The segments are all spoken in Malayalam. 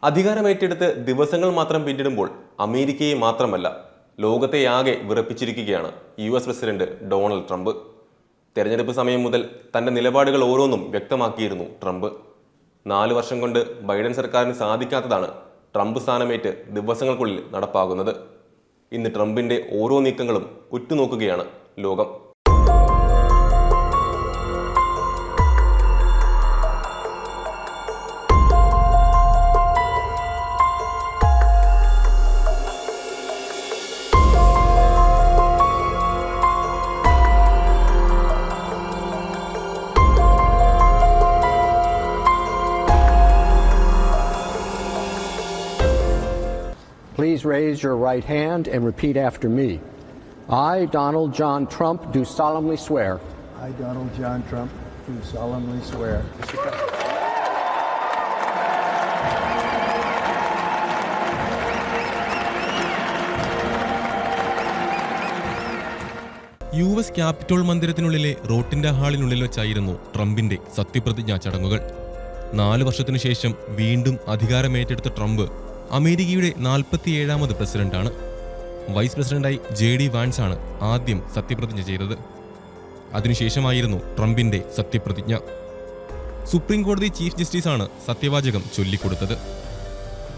അധികാരമേറ്റെടുത്ത് ദിവസങ്ങൾ മാത്രം പിന്നിടുമ്പോൾ അമേരിക്കയെ മാത്രമല്ല ലോകത്തെയാകെ വിറപ്പിച്ചിരിക്കുകയാണ് US പ്രസിഡന്റ് ഡൊണാൾഡ് ട്രംപ്. തെരഞ്ഞെടുപ്പ് സമയം മുതൽ തന്റെ നിലപാടുകൾ ഓരോന്നും വ്യക്തമാക്കിയിരുന്നു ട്രംപ്. 4 വർഷം കൊണ്ട് ബൈഡൻ സർക്കാരിന് സാധിക്കാത്തതാണ് ട്രംപ് സ്ഥാനമേറ്റ് ദിവസങ്ങൾക്കുള്ളിൽ നടപ്പാകുന്നത്. ഇന്ന് ട്രംപിന്റെ ഓരോ നീക്കങ്ങളും ഉറ്റുനോക്കുകയാണ് ലോകം. Please raise your right hand and repeat after me. I, Donald John Trump, do solemnly swear. I, Donald John Trump, do solemnly swear. US Capitol മന്ദിരത്തിനുള്ളിലെ റോട്ടിൻഡ ഹാളിനുള്ളിൽ വെച്ചായിരുന്നു ട്രംപിന്റെ സത്യപ്രതിജ്ഞാ ചടങ്ങുകൾ. 4 വർഷത്തിനു ശേഷം വീണ്ടും അധികാരമേറ്റെടുത്ത ട്രംപ് അമേരിക്കയുടെ 47ാമത് പ്രസിഡന്റാണ്. വൈസ് പ്രസിഡന്റായി JD വാൻസ് ആണ് ആദ്യം സത്യപ്രതിജ്ഞ ചെയ്തത്. അതിനുശേഷമായിരുന്നു ട്രംപിന്റെ സത്യപ്രതിജ്ഞ. സുപ്രീം കോടതി ചീഫ് ജസ്റ്റിസാണ് സത്യവാചകം ചൊല്ലിക്കൊടുത്തത്.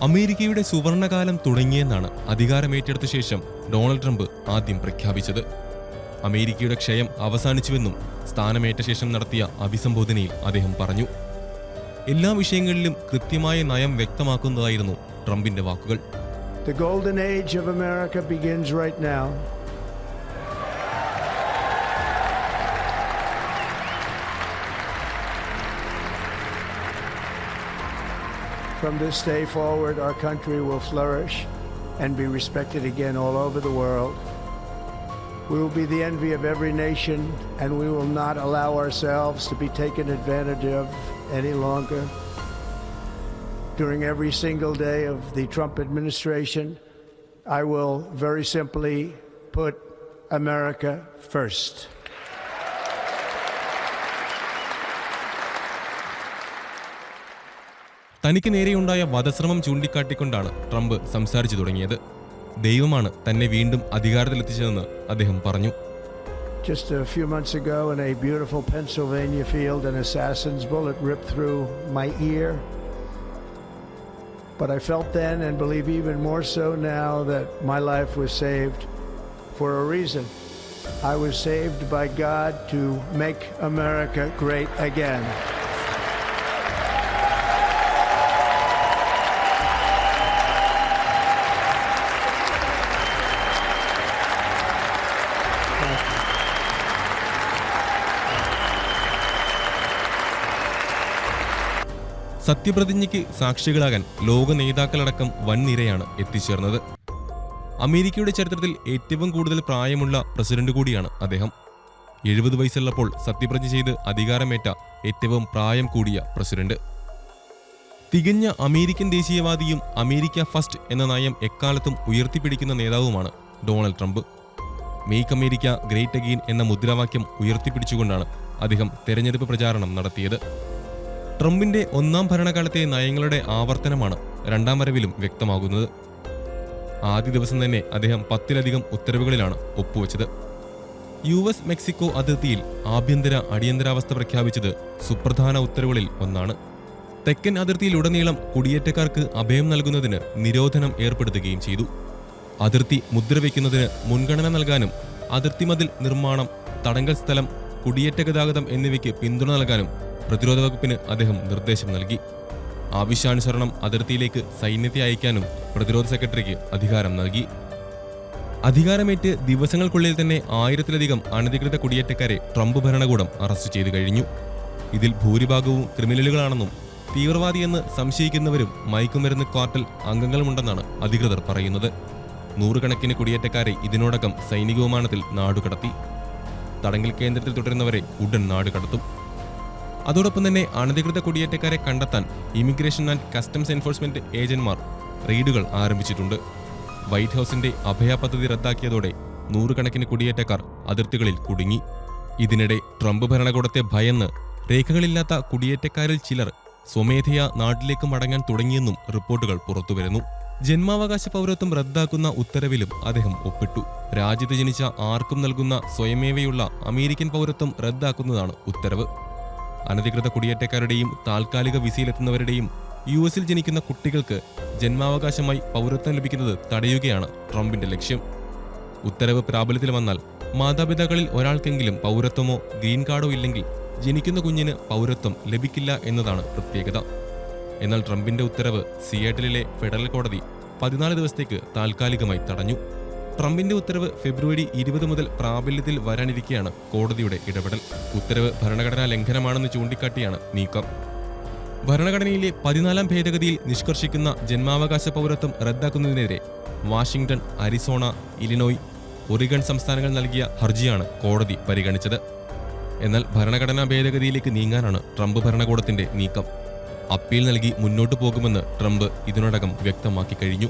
അമേരിക്കയുടെ സുവർണകാലം തുടങ്ങിയെന്നാണ് അധികാരമേറ്റെടുത്ത ശേഷം ഡൊണാൾഡ് ട്രംപ് ആദ്യം പ്രഖ്യാപിച്ചത്. അമേരിക്കയുടെ ക്ഷയം അവസാനിച്ചുവെന്നും സ്ഥാനമേറ്റ ശേഷം നടത്തിയ അഭിസംബോധനയിൽ അദ്ദേഹം പറഞ്ഞു. എല്ലാ വിഷയങ്ങളിലും കൃത്യമായ നയം വ്യക്തമാക്കുന്നതായിരുന്നു ട്രംപിന്റെ വാക്കുകൾ. The golden age of America begins right now. From this day forward, our country will flourish and be respected again all over the world. We will be the envy of every nation, and we will not allow ourselves to be taken advantage of any longer. During every single day of the Trump administration, I will very simply put America first. തനിക്ക് നേരെയുണ്ടായ വധശ്രമം ചൂണ്ടിക്കാട്ടിക്കൊണ്ടാണ് ട്രംപ് സംസാരിച്ചു തുടങ്ങിയത്. ദൈവമാണ് തന്നെ വീണ്ടും അധികാരത്തിലെത്തിച്ചതെന്ന് അദ്ദേഹം പറഞ്ഞു. Just a few months ago in a beautiful Pennsylvania field, an assassin's bullet ripped through my ear. But I felt then, and believe even more so now, that my life was saved for a reason. I was saved by God to make America great again. സത്യപ്രതിജ്ഞയ്ക്ക് സാക്ഷികളാകാൻ ലോക നേതാക്കളടക്കം വൻനിരയാണ് എത്തിച്ചേർന്നത്. അമേരിക്കയുടെ ചരിത്രത്തിൽ ഏറ്റവും കൂടുതൽ പ്രായമുള്ള പ്രസിഡന്റ് കൂടിയാണ് അദ്ദേഹം. 70 വയസ്സുള്ളപ്പോൾ സത്യപ്രതിജ്ഞ ചെയ്ത് അധികാരമേറ്റ ഏറ്റവും പ്രായം കൂടിയ പ്രസിഡന്റ്. തികഞ്ഞ അമേരിക്കൻ ദേശീയവാദിയും അമേരിക്ക ഫസ്റ്റ് എന്ന നയം എക്കാലത്തും ഉയർത്തിപ്പിടിക്കുന്ന നേതാവുമാണ് Donald Trump. Make America great again എന്ന മുദ്രാവാക്യം ഉയർത്തിപ്പിടിച്ചുകൊണ്ടാണ് അദ്ദേഹം തെരഞ്ഞെടുപ്പ് പ്രചാരണം നടത്തിയത്. ട്രംപിന്റെ 1ാം ഭരണകാലത്തെ നയങ്ങളുടെ ആവർത്തനമാണ് 2ാം വരവിലും വ്യക്തമാകുന്നത്. ആദ്യ ദിവസം തന്നെ അദ്ദേഹം 10-ലധികം ഉത്തരവുകളിലാണ് ഒപ്പുവെച്ചത്. US മെക്സിക്കോ അതിർത്തിയിൽ ആഭ്യന്തര അടിയന്തരാവസ്ഥ പ്രഖ്യാപിച്ചത് സുപ്രധാന ഉത്തരവുകളിൽ ഒന്നാണ്. തെക്കൻ അതിർത്തിയിലുടനീളം കുടിയേറ്റക്കാർക്ക് അഭയം നൽകുന്നതിന് നിരോധനം ഏർപ്പെടുത്തുകയും ചെയ്തു. അതിർത്തി മുദ്രവെക്കുന്നതിന് മുൻഗണന നൽകാനും അതിർത്തി മതിൽ നിർമ്മാണം, തടങ്കൽ സ്ഥലം, കുടിയേറ്റ ഗതാഗതം എന്നിവയ്ക്ക് പിന്തുണ നൽകാനും പ്രതിരോധ വകുപ്പിന് അദ്ദേഹം നിർദ്ദേശം നൽകി. ആവശ്യാനുസരണം അതിർത്തിയിലേക്ക് സൈന്യത്തെ അയക്കാനും പ്രതിരോധ സെക്രട്ടറിക്ക് അധികാരം നൽകി. അധികാരമേറ്റ് ദിവസങ്ങൾക്കുള്ളിൽ തന്നെ 1000-ലധികം അനധികൃത കുടിയേറ്റക്കാരെ ട്രംപ് ഭരണകൂടം അറസ്റ്റ് ചെയ്തു കഴിഞ്ഞു. ഇതിൽ ഭൂരിഭാഗവും ക്രിമിനലുകളാണെന്നും തീവ്രവാദിയെന്ന് സംശയിക്കുന്നവരും മയക്കുമരുന്ന് കാർട്ടൽ അംഗങ്ങളുമുണ്ടെന്നാണ് അധികൃതർ പറയുന്നത്. 100 കണക്കിന് കുടിയേറ്റക്കാരെ ഇതിനോടകം സൈനിക വിമാനത്തിൽ നാടുകടത്തി. തടങ്കൽ കേന്ദ്രത്തിൽ തുടരുന്നവരെ ഉടൻ നാടുകടത്തും. അതോടൊപ്പം തന്നെ അനധികൃത കുടിയേറ്റക്കാരെ കണ്ടെത്താൻ ഇമിഗ്രേഷൻ ആൻഡ് കസ്റ്റംസ് എൻഫോഴ്സ്മെന്റ് ഏജന്റുമാർ റെയ്ഡുകൾ ആരംഭിച്ചിട്ടുണ്ട്. വൈറ്റ് ഹൌസിന്റെ അഭയ പദ്ധതി റദ്ദാക്കിയതോടെ 100 കണക്കിന് കുടിയേറ്റക്കാർ അതിർത്തികളിൽ കുടുങ്ങി. ഇതിനിടെ ട്രംപ് ഭരണകൂടത്തെ ഭയന്ന് രേഖകളില്ലാത്ത കുടിയേറ്റക്കാരിൽ ചിലർ സ്വമേധയാ നാട്ടിലേക്ക് മടങ്ങാൻ തുടങ്ങിയെന്നും റിപ്പോർട്ടുകൾ പുറത്തുവരുന്നു. ജന്മാവകാശ പൗരത്വം റദ്ദാക്കുന്ന ഉത്തരവിലും അദ്ദേഹം ഒപ്പിട്ടു. രാജ്യത്ത് ജനിച്ച ആർക്കും നൽകുന്ന സ്വയമേവയുള്ള അമേരിക്കൻ പൗരത്വം റദ്ദാക്കുന്നതാണ് ഉത്തരവ്. അനധികൃത കുടിയേറ്റക്കാരുടെയും താൽക്കാലിക വിസയിലെത്തുന്നവരുടെയും US ജനിക്കുന്ന കുട്ടികൾക്ക് ജന്മാവകാശമായി പൗരത്വം ലഭിക്കുന്നത് തടയുകയാണ് ട്രംപിന്റെ ലക്ഷ്യം. ഉത്തരവ് പ്രാബല്യത്തിൽ വന്നാൽ മാതാപിതാക്കളിൽ ഒരാൾക്കെങ്കിലും പൗരത്വമോ ഗ്രീൻ കാർഡോ ഇല്ലെങ്കിൽ ജനിക്കുന്ന കുഞ്ഞിന് പൗരത്വം ലഭിക്കില്ല എന്നതാണ് പ്രത്യേകത. എന്നാൽ ട്രംപിന്റെ ഉത്തരവ് സിയാറ്റിലെ ഫെഡറൽ കോടതി 14 ദിവസത്തേക്ക് താൽക്കാലികമായി തടഞ്ഞു. ട്രംപിന്റെ ഉത്തരവ് ഫെബ്രുവരി 20 മുതൽ പ്രാബല്യത്തിൽ വരാനിരിക്കെയാണ് കോടതിയുടെ ഇടപെടൽ. ഉത്തരവ് ഭരണഘടനാ ലംഘനമാണെന്ന് ചൂണ്ടിക്കാട്ടിയാണ് നീക്കം. ഭരണഘടനയിലെ 14-ാം ഭേദഗതിയിൽ നിഷ്കർഷിക്കുന്ന ജന്മാവകാശ പൗരത്വം റദ്ദാക്കുന്നതിനെതിരെ വാഷിംഗ്ടൺ, അരിസോണ, ഇലിനോയ്, ഒറിഗൺ സംസ്ഥാനങ്ങൾ നൽകിയ ഹർജിയാണ് കോടതി പരിഗണിച്ചത്. എന്നാൽ ഭരണഘടനാ ഭേദഗതിയിലേക്ക് നീങ്ങാനാണ് ട്രംപ് ഭരണകൂടത്തിന്റെ നീക്കം. അപ്പീൽ നൽകി മുന്നോട്ടു പോകുമെന്ന് ട്രംപ് ഇതിനോടകം വ്യക്തമാക്കി കഴിഞ്ഞു.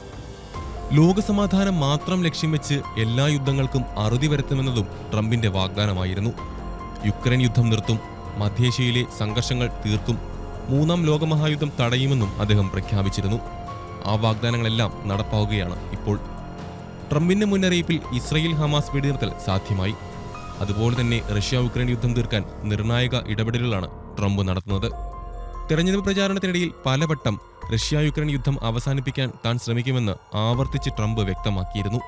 ലോകസമാധാനം മാത്രം ലക്ഷ്യം വെച്ച് എല്ലാ യുദ്ധങ്ങൾക്കും അറുതി വരുത്തുമെന്നതും ട്രംപിന്റെ വാഗ്ദാനമായിരുന്നു. യുക്രൈൻ യുദ്ധം നിർത്തും, മധ്യേഷ്യയിലെ സംഘർഷങ്ങൾ തീർക്കും, 3-ാം ലോകമഹായുദ്ധം തടയുമെന്നും അദ്ദേഹം പ്രഖ്യാപിച്ചിരുന്നു. ആ വാഗ്ദാനങ്ങളെല്ലാം നടപ്പാവുകയാണ് ഇപ്പോൾ. ട്രംപിന്റെ മുന്നറിയിപ്പിൽ ഇസ്രയേൽ ഹമാസ് വെടിനിർത്തൽ സാധ്യമായി. അതുപോലെ തന്നെ റഷ്യ യുക്രൈൻ യുദ്ധം തീർക്കാൻ നിർണായക ഇടപെടലുകളാണ് ട്രംപ് നടത്തുന്നത്. തെരഞ്ഞെടുപ്പ് പ്രചാരണത്തിനിടയിൽ പലവട്ടം റഷ്യ യുക്രൈൻ യുദ്ധം അവസാനിപ്പിക്കാൻ താൻ ശ്രമിക്കുമെന്ന് ആവർത്തിച്ച് ട്രംപ് വ്യക്തമാക്കിയിരുന്നു.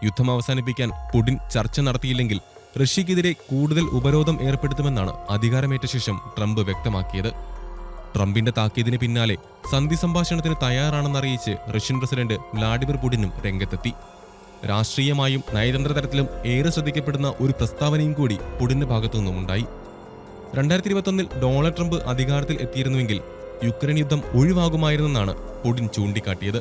യുദ്ധം അവസാനിപ്പിക്കാൻ പുടിൻ ചർച്ച നടത്തിയില്ലെങ്കിൽ റഷ്യക്കെതിരെ കൂടുതൽ ഉപരോധം ഏർപ്പെടുത്തുമെന്നാണ് അധികാരമേറ്റ ശേഷം ട്രംപ് വ്യക്തമാക്കിയത്. ട്രംപിന്റെ താക്കീതിന് പിന്നാലെ സന്ധി സംഭാഷണത്തിന് തയ്യാറാണെന്നറിയിച്ച് റഷ്യൻ പ്രസിഡന്റ് വ്ളാഡിമിർ പുടിനും രംഗത്തെത്തി. രാഷ്ട്രീയമായും നയതന്ത്ര തലത്തിലും ഏറെ ശ്രദ്ധിക്കപ്പെടുന്ന ഒരു പ്രസ്താവനയും കൂടി പുടിന്റെ ഭാഗത്തുനിന്നുമുണ്ടായി. 2021 ഡൊണാൾഡ് ട്രംപ് അധികാരത്തിൽ എത്തിയിരുന്നുവെങ്കിൽ യുക്രൈൻ യുദ്ധം ഒഴിവാകുമായിരുന്നെന്നാണ് പുടിൻ ചൂണ്ടിക്കാട്ടിയത്.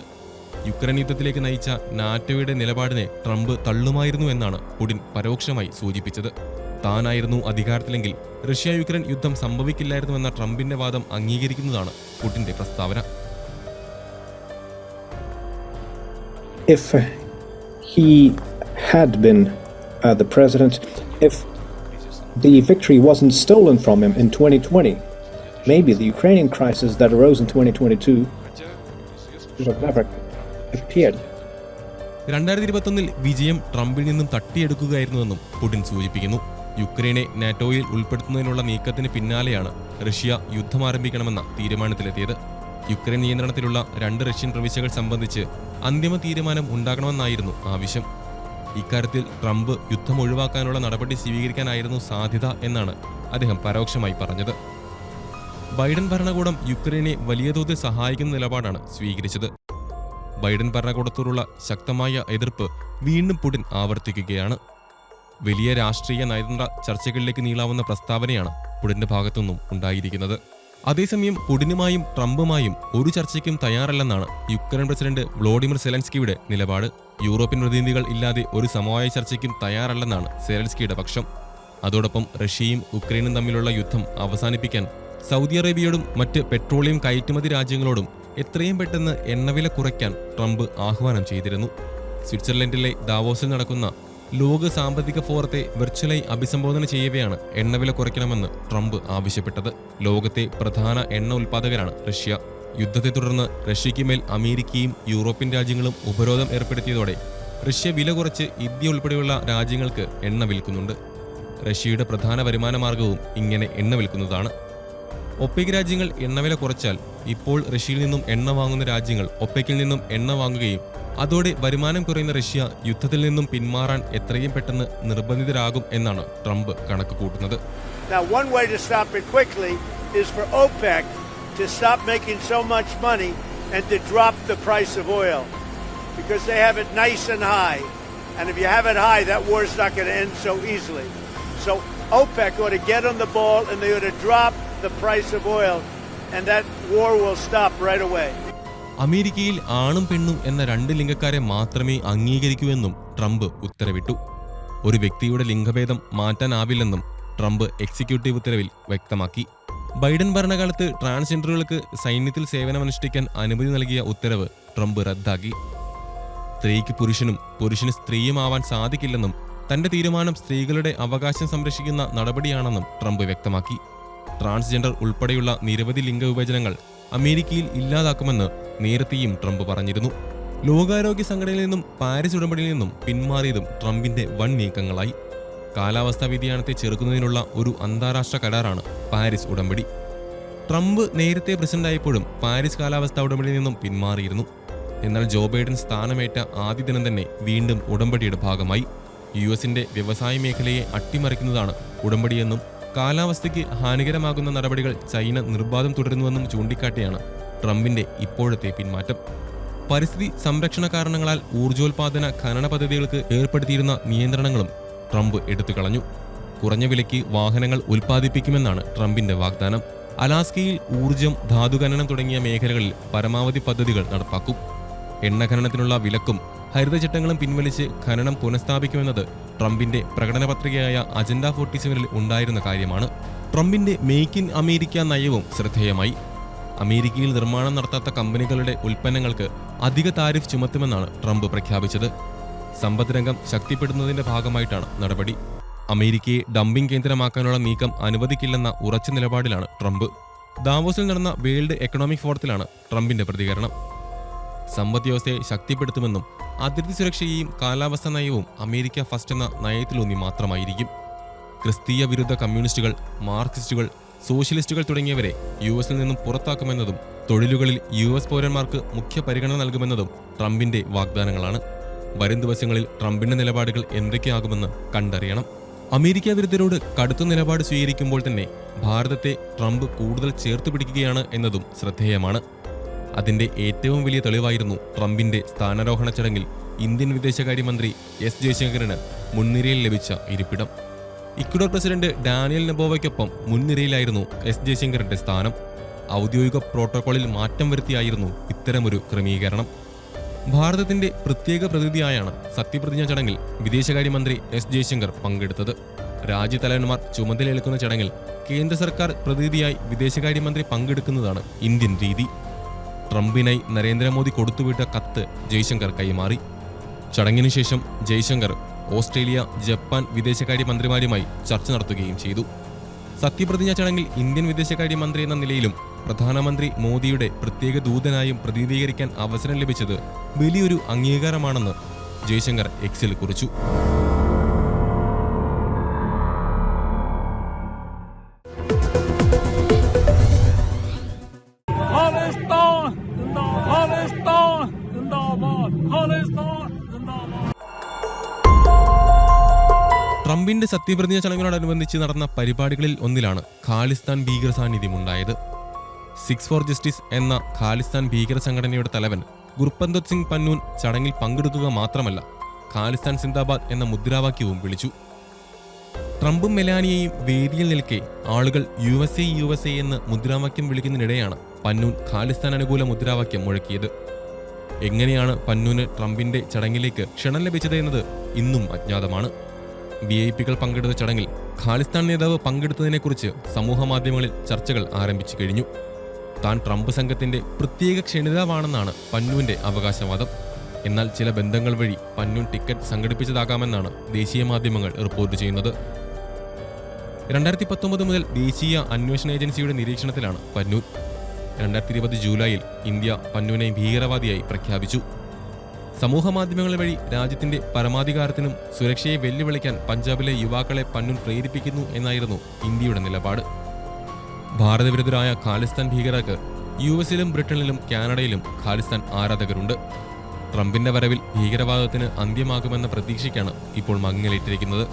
യുക്രൈൻ യുദ്ധത്തിലേക്ക് നയിച്ച നാറ്റോയുടെ നിലപാടിനെ ട്രംപ് തള്ളുമായിരുന്നു എന്നാണ് പുടിൻ പരോക്ഷമായി സൂചിപ്പിച്ചത്. താനായിരുന്നു അധികാരത്തിലെങ്കിൽ റഷ്യ യുക്രൈൻ യുദ്ധം സംഭവിക്കില്ലായിരുന്നുവെന്ന ട്രംപിന്റെ വാദം അംഗീകരിക്കുന്നതാണ് പുടിന്റെ പ്രസ്താവന. If he had been the president, if the victory wasn't stolen from him in 2020, maybe the Ukrainian crisis that arose in 2022 would have never appeared. 2021 വിജയം ട്രംപിൽ നിന്നും തട്ടിയെടുക്കുകയായിരുന്നുവെന്നും പുടിൻ സൂചിപ്പിക്കുന്നു. യുക്രൈനെ നാറ്റോയിൽ ഉൾപ്പെടുത്തുന്നതിനുള്ള നീക്കത്തിന് പിന്നാലെയാണ് റഷ്യ യുദ്ധം ആരംഭിക്കണമെന്ന തീരുമാനത്തിലെത്തിയത്. യുക്രൈൻ നിയന്ത്രണത്തിലുള്ള 2 റഷ്യൻ പ്രവിശ്യകൾ സംബന്ധിച്ച് അന്തിമ തീരുമാനം ഉണ്ടാകണമെന്നായിരുന്നു ആവശ്യം. ഇക്കാര്യത്തിൽ ട്രംപ് യുദ്ധം ഒഴിവാക്കാനുള്ള നടപടി സ്വീകരിക്കാനായിരുന്നു സാധ്യത എന്നാണ് അദ്ദേഹം പരോക്ഷമായി പറഞ്ഞത്. ബൈഡൻ ഭരണകൂടം യുക്രൈനെ വലിയ തോതിൽ സഹായിക്കുന്ന നിലപാടാണ് സ്വീകരിച്ചത്. ബൈഡൻ ഭരണകൂടത്തോടുള്ള ശക്തമായ എതിർപ്പ് വീണ്ടും പുടിൻ ആവർത്തിക്കുകയാണ്. വലിയ രാഷ്ട്രീയ നയതന്ത്ര ചർച്ചകളിലേക്ക് നീളാവുന്ന പ്രസ്താവനയാണ് പുടിന്റെ ഭാഗത്തുനിന്നും ഉണ്ടായിരിക്കുന്നത്. അതേസമയം പുടിനുമായും ട്രംപുമായും ഒരു ചർച്ചയ്ക്കും തയ്യാറല്ലെന്നാണ് യുക്രൈൻ പ്രസിഡന്റ് വ്ളോഡിമിർ സെലൻസ്കിയുടെ നിലപാട്. യൂറോപ്യൻ പ്രതിനിധികൾ ഇല്ലാതെ ഒരു സമവായ ചർച്ചയ്ക്കും തയ്യാറല്ലെന്നാണ് സെലൻസ്കിയുടെ പക്ഷം. അതോടൊപ്പം റഷ്യയും ഉക്രൈനും തമ്മിലുള്ള യുദ്ധം അവസാനിപ്പിക്കാൻ സൗദി അറേബ്യയോടും മറ്റ് പെട്രോളിയം കയറ്റുമതി രാജ്യങ്ങളോടും എത്രയും പെട്ടെന്ന് എണ്ണവില കുറയ്ക്കാൻ ട്രംപ് ആഹ്വാനം ചെയ്തിരുന്നു. സ്വിറ്റ്സർലൻഡിലെ ദാവോസിൽ നടക്കുന്ന ലോക സാമ്പത്തിക ഫോറത്തെ വെർച്വലായി അഭിസംബോധന ചെയ്യവെയാണ് എണ്ണവില കുറയ്ക്കണമെന്ന് ട്രംപ് ആവശ്യപ്പെട്ടത്. ലോകത്തെ പ്രധാന എണ്ണ ഉൽപ്പാദകരാണ് റഷ്യ. യുദ്ധത്തെ തുടർന്ന് റഷ്യയ്ക്ക് മേൽ അമേരിക്കയും യൂറോപ്യൻ രാജ്യങ്ങളും ഉപരോധം ഏർപ്പെടുത്തിയതോടെ റഷ്യ വില കുറച്ച് ഇന്ത്യ ഉൾപ്പെടെയുള്ള രാജ്യങ്ങൾക്ക് എണ്ണ വിൽക്കുന്നുണ്ട്. റഷ്യയുടെ പ്രധാന വരുമാന മാർഗവും ഇങ്ങനെ എണ്ണ വിൽക്കുന്നതാണ്. ഒപെക് രാജ്യങ്ങൾ എണ്ണവില കുറച്ചാൽ ഇപ്പോൾ റഷ്യയിൽ നിന്നും എണ്ണ വാങ്ങുന്ന രാജ്യങ്ങൾ ഒപെക്കിൽ നിന്നും എണ്ണ വാങ്ങുകയും അതോടെ വരുമാനം കുറയുന്ന റഷ്യ യുദ്ധത്തിൽ നിന്നും പിന്മാറാൻ എത്രയും പെട്ടെന്ന് നിർബന്ധിതരാകും എന്നാണ് ട്രംപ് കണക്ക് കൂട്ടുന്നത്. Now, one way to stop it quickly is for OPEC to stop making so much money and to drop the price of oil because they have it nice and high. And if you have it high, that war's not going to end so easily. So OPEC ought to get on the ball and they ought to drop the price of oil and that war will stop right away. അമേരിക്കയിൽ ആണും പെണ്ണും എന്ന 2 ലിംഗക്കാരെ മാത്രമേ അംഗീകരിക്കൂ എന്നും ട്രംപ് ഉത്തരവിട്ടു. ഒരു വ്യക്തിയുടെ ലിംഗഭേദം മാറ്റാനാവില്ലെന്നും ട്രംപ് എക്സിക്യൂട്ടീവ് ഉത്തരവിൽ വ്യക്തമാക്കി. ബൈഡൻ ഭരണകാലത്ത് ട്രാൻസ്ജെൻഡറുകൾക്ക് സൈന്യത്തിൽ സേവനമനുഷ്ഠിക്കാൻ അനുമതി നൽകിയ ഉത്തരവ് ട്രംപ് റദ്ദാക്കി. സ്ത്രീക്ക് പുരുഷനും പുരുഷന് സ്ത്രീയുമാവാൻ സാധിക്കില്ലെന്നും തന്റെ തീരുമാനം സ്ത്രീകളുടെ അവകാശം സംരക്ഷിക്കുന്ന നടപടിയാണെന്നും ട്രംപ് വ്യക്തമാക്കി. ട്രാൻസ്ജെൻഡർ ഉൾപ്പെടെയുള്ള നിരവധി ലിംഗവിഭജനങ്ങൾ അമേരിക്കയിൽ ഇല്ലാതാക്കുമെന്ന് നേരത്തെയും ട്രംപ് പറഞ്ഞിരുന്നു. ലോകാരോഗ്യ സംഘടനയിൽ നിന്നും പാരീസ് ഉടമ്പടിയിൽ നിന്നും പിന്മാറിയതും ട്രംപിന്റെ വൻ നീക്കങ്ങളായി. കാലാവസ്ഥാ വ്യതിയാനത്തെ ചെറുക്കുന്നതിനുള്ള ഒരു അന്താരാഷ്ട്ര കരാറാണ് പാരീസ് ഉടമ്പടി. ട്രംപ് നേരത്തെ പ്രസിഡന്റായപ്പോഴും പാരീസ് കാലാവസ്ഥാ ഉടമ്പടിയിൽ നിന്നും പിന്മാറിയിരുന്നു. എന്നാൽ ജോ ബൈഡൻ സ്ഥാനമേറ്റ ആദ്യ ദിനം തന്നെ വീണ്ടും ഉടമ്പടിയുടെ ഭാഗമായി. യുഎസിന്റെ വ്യവസായ മേഖലയെ അട്ടിമറിക്കുന്നതാണ് ഉടമ്പടിയെന്നും കാലാവസ്ഥയ്ക്ക് ഹാനികരമാകുന്ന നടപടികൾ ചൈന നിർബാധം തുടരുന്നുവെന്നും ചൂണ്ടിക്കാട്ടിയാണ് ട്രംപിന്റെ ഇപ്പോഴത്തെ പിന്മാറ്റം. പരിസ്ഥിതി സംരക്ഷണ കാരണങ്ങളാൽ ഊർജ്ജോൽപാദന ഖനന പദ്ധതികൾക്ക് ഏർപ്പെടുത്തിയിരുന്ന നിയന്ത്രണങ്ങളും ട്രംപ് എടുത്തുകളഞ്ഞു. കുറഞ്ഞ വിലയ്ക്ക് വാഹനങ്ങൾ ഉൽപ്പാദിപ്പിക്കുമെന്നാണ് ട്രംപിന്റെ വാഗ്ദാനം. അലാസ്കയിൽ ഊർജ്ജം, ധാതുഖനനം തുടങ്ങിയ മേഖലകളിൽ പരമാവധി പദ്ധതികൾ നടപ്പാക്കും. എണ്ണ ഖനനത്തിനുള്ള വിലക്കും ഹരിതചട്ടങ്ങളും പിൻവലിച്ച് ഖനനം പുനഃസ്ഥാപിക്കുമെന്നത് ട്രംപിന്റെ പ്രകടന പത്രികയായ അജണ്ട 47 ഉണ്ടായിരുന്ന കാര്യമാണ്. ട്രംപിന്റെ മേക്ക് ഇൻ അമേരിക്ക നയവും ശ്രദ്ധേയമായി. അമേരിക്കയിൽ നിർമ്മാണം നടത്താത്ത കമ്പനികളുടെ ഉൽപ്പന്നങ്ങൾക്ക് അധിക താരിഫ് ചുമത്തുമെന്നാണ് ട്രംപ് പ്രഖ്യാപിച്ചത്. സമ്പദ്രംഗം ശക്തിപ്പെടുത്തുന്നതിന്റെ ഭാഗമായിട്ടാണ് നടപടി. അമേരിക്കയെ ഡംപിംഗ് കേന്ദ്രമാക്കാനുള്ള നീക്കം അനുവദിക്കില്ലെന്ന ഉറച്ച നിലപാടിലാണ് ട്രംപ്. ദാവോസിൽ നടന്ന വേൾഡ് എക്കണോമിക് ഫോറത്തിലാണ് ട്രംപിന്റെ പ്രതികരണം. സമ്പദ് വ്യവസ്ഥയെ ശക്തിപ്പെടുത്തുമെന്നും അതിർത്തി സുരക്ഷയെയും കാലാവസ്ഥാ നയവും അമേരിക്ക ഫസ്റ്റ് എന്ന നയത്തിലൂന്നി മാത്രമായിരിക്കും. ക്രിസ്തീയ വിരുദ്ധ കമ്മ്യൂണിസ്റ്റുകൾ, മാർക്സിസ്റ്റുകൾ, സോഷ്യലിസ്റ്റുകൾ തുടങ്ങിയവരെ യുഎസിൽ നിന്നും പുറത്താക്കുമെന്നതും തൊഴിലുകളിൽ യുഎസ് പൗരന്മാർക്ക് മുഖ്യ പരിഗണന നൽകുമെന്നതും ട്രംപിന്റെ വാഗ്ദാനങ്ങളാണ്. വരും ദിവസങ്ങളിൽ ട്രംപിന്റെ നിലപാടുകൾ എന്തൊക്കെയാകുമെന്ന് കണ്ടറിയണം. അമേരിക്ക വിരുദ്ധരോട് കടുത്ത നിലപാട് സ്വീകരിക്കുമ്പോൾ തന്നെ ഭാരതത്തെ ട്രംപ് കൂടുതൽ ചേർത്ത് പിടിക്കുകയാണ് എന്നതും ശ്രദ്ധേയമാണ്. അതിന്റെ ഏറ്റവും വലിയ തെളിവായിരുന്നു ട്രംപിന്റെ സ്ഥാനാരോഹണ ചടങ്ങിൽ ഇന്ത്യൻ വിദേശകാര്യമന്ത്രി എസ് ജയശങ്കറിന് മുൻനിരയിൽ ലഭിച്ച ഇരിപ്പിടം. ഇക്വഡോർ പ്രസിഡന്റ് ഡാനിയൽ നബോവയ്ക്കൊപ്പം മുൻനിരയിലായിരുന്നു എസ് ജയശങ്കറിന്റെ സ്ഥാനം. ഔദ്യോഗിക പ്രോട്ടോകോളിൽ മാറ്റം വരുത്തിയായിരുന്നു ഇത്തരമൊരു ക്രമീകരണം. ഭാരതത്തിന്റെ പ്രത്യേക പ്രതിനിധിയായാണ് സത്യപ്രതിജ്ഞാ ചടങ്ങിൽ വിദേശകാര്യമന്ത്രി എസ് ജയശങ്കർ പങ്കെടുത്തത്. രാജ്യതലവന്മാർ ചുമതലയേൽക്കുന്ന ചടങ്ങിൽ കേന്ദ്ര സർക്കാർ പ്രതിനിധിയായി വിദേശകാര്യമന്ത്രി പങ്കെടുക്കുന്നതാണ് ഇന്ത്യൻ രീതി. ട്രംപിനായി നരേന്ദ്രമോദി കൊടുത്തുവിട്ട കത്ത് ജയശങ്കർ കൈമാറി. ചടങ്ങിനു ശേഷം ജയശങ്കർ ഓസ്ട്രേലിയ, ജപ്പാൻ വിദേശകാര്യമന്ത്രിമാരുമായി ചർച്ച നടത്തുകയും ചെയ്തു. സത്യപ്രതിജ്ഞാ ചടങ്ങിൽ ഇന്ത്യൻ വിദേശകാര്യമന്ത്രി എന്ന നിലയിലും പ്രധാനമന്ത്രി മോദിയുടെ പ്രത്യേക ദൂതനായും പ്രതിനിധീകരിക്കാൻ അവസരം ലഭിച്ചത് വലിയൊരു അംഗീകാരമാണെന്ന് ജയശങ്കർ എക്സിൽ കുറിച്ചു. ട്രംപിന്റെ സത്യപ്രതിജ്ഞാ ചടങ്ങിനോടനുബന്ധിച്ച് നടന്ന പരിപാടികളിൽ ഒന്നിലാണ് ഖാലിസ്ഥാൻ ഭീകര സാന്നിധ്യം ഉണ്ടായത്. 6 for Justice എന്ന ഖാലിസ്ഥാൻ ഭീകര സംഘടനയുടെ തലവൻ ഗുർപന്തത് സിംഗ് പന്നൂൻ ചടങ്ങിൽ പങ്കെടുക്കുക മാത്രമല്ല, ഖാലിസ്ഥാൻ സിന്ദാബാദ് എന്ന മുദ്രാവാക്യവും വിളിച്ചു. ട്രംപും മെലാനിയയും വേദിയിൽ നിൽക്കെ ആളുകൾ USA എന്ന് മുദ്രാവാക്യം വിളിക്കുന്നതിനിടെയാണ് പന്നൂൻ ഖാലിസ്ഥാൻ അനുകൂല മുദ്രാവാക്യം മുഴക്കിയത്. എങ്ങനെയാണ് പന്നൂന് ട്രംപിന്റെ ചടങ്ങിലേക്ക് ക്ഷണം ലഭിച്ചത് എന്നത് ഇന്നും അജ്ഞാതമാണ്. വിഐപികൾ പങ്കെടുത്ത ചടങ്ങിൽ ഖാലിസ്ഥാൻ നേതാവ് പങ്കെടുത്തതിനെക്കുറിച്ച് സമൂഹമാധ്യമങ്ങളിൽ ചർച്ചകൾ ആരംഭിച്ചു കഴിഞ്ഞു. താൻ ട്രംപ് സംഘത്തിന്റെ പ്രത്യേക ക്ഷണിതാവാണെന്നാണ് പന്നൂന്റെ അവകാശവാദം. എന്നാൽ ചില ബന്ധങ്ങൾ വഴി പന്നൂൻ ടിക്കറ്റ് സംഘടിപ്പിച്ചതാകാമെന്നാണ് ദേശീയ മാധ്യമങ്ങൾ റിപ്പോർട്ട് ചെയ്യുന്നത്. 2019 മുതൽ ദേശീയ അന്വേഷണ ഏജൻസിയുടെ നിരീക്ഷണത്തിലാണ് പന്നൂൻ. 2020 ജൂലൈയിൽ ഇന്ത്യ പന്നൂനെ ഭീകരവാദിയായി പ്രഖ്യാപിച്ചു. സമൂഹമാധ്യമങ്ങൾ വഴി രാജ്യത്തിന്റെ പരമാധികാരത്തിനും സുരക്ഷയെ വെല്ലുവിളിക്കാൻ പഞ്ചാബിലെ യുവാക്കളെ പന്നൂൻ പ്രേരിപ്പിക്കുന്നു എന്നായിരുന്നു ഇന്ത്യയുടെ നിലപാട്. ഭാരതവിരുദ്ധരായ ഖാലിസ്ഥാൻ ഭീകരർക്ക് യുഎസിലും ബ്രിട്ടനിലും കാനഡയിലും ഖാലിസ്ഥാൻ ആരാധകരുണ്ട്. ട്രംപിന്റെ വരവിൽ ഭീകരവാദത്തിന് അന്ത്യമാകുമെന്ന പ്രതീക്ഷയ്ക്കാണ് ഇപ്പോൾ മങ്ങലേറ്റിരിക്കുന്നത്.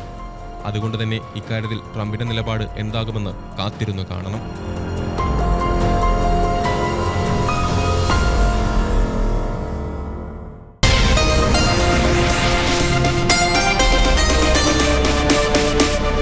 അതുകൊണ്ട് തന്നെ ഇക്കാര്യത്തിൽ ട്രംപിന്റെ നിലപാട് എന്താകുമെന്ന് കാത്തിരുന്നു കാണണം.